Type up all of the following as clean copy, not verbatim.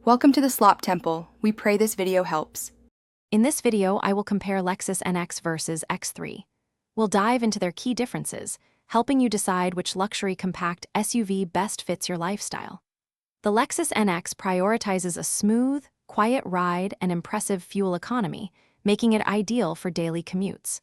Welcome to the Slop Temple. We pray this video helps. In this video, I will compare Lexus NX versus X3. We'll dive into their key differences, helping you decide which luxury compact SUV best fits your lifestyle. The Lexus NX prioritizes a smooth, quiet ride and impressive fuel economy, making it ideal for daily commutes.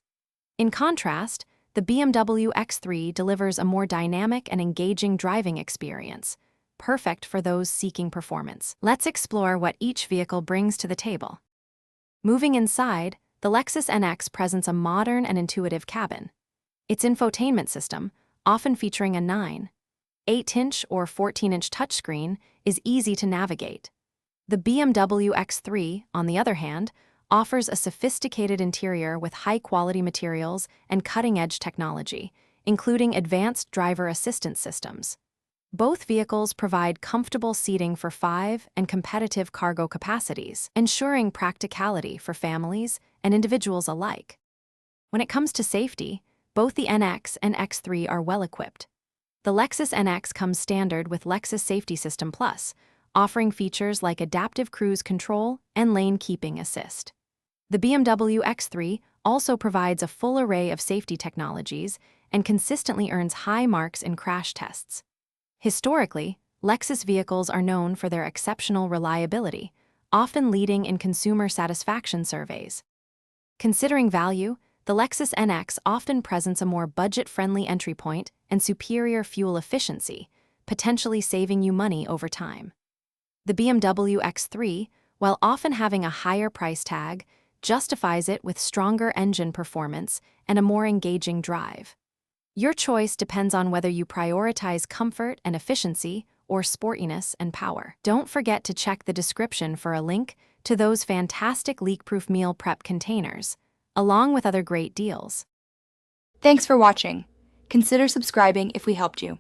In contrast, the BMW X3 delivers a more dynamic and engaging driving experience, perfect for those seeking performance. Let's explore what each vehicle brings to the table. Moving inside, the Lexus NX presents a modern and intuitive cabin. Its infotainment system, often featuring a 9, 8-inch or 14-inch touchscreen, is easy to navigate. The BMW X3, on the other hand, offers a sophisticated interior with high-quality materials and cutting-edge technology, including advanced driver assistance systems. Both vehicles provide comfortable seating for 5 and competitive cargo capacities, ensuring practicality for families and individuals alike. When it comes to safety, both the NX and X3 are well-equipped. The Lexus NX comes standard with Lexus Safety System Plus, offering features like adaptive cruise control and lane keeping assist. The BMW X3 also provides a full array of safety technologies and consistently earns high marks in crash tests. Historically, Lexus vehicles are known for their exceptional reliability, often leading in consumer satisfaction surveys. Considering value, the Lexus NX often presents a more budget-friendly entry point and superior fuel efficiency, potentially saving you money over time. The BMW X3, while often having a higher price tag, justifies it with stronger engine performance and a more engaging drive. Your choice depends on whether you prioritize comfort and efficiency or sportiness and power. Don't forget to check the description for a link to those fantastic leak-proof meal prep containers, along with other great deals. Thanks for watching. Consider subscribing if we helped you.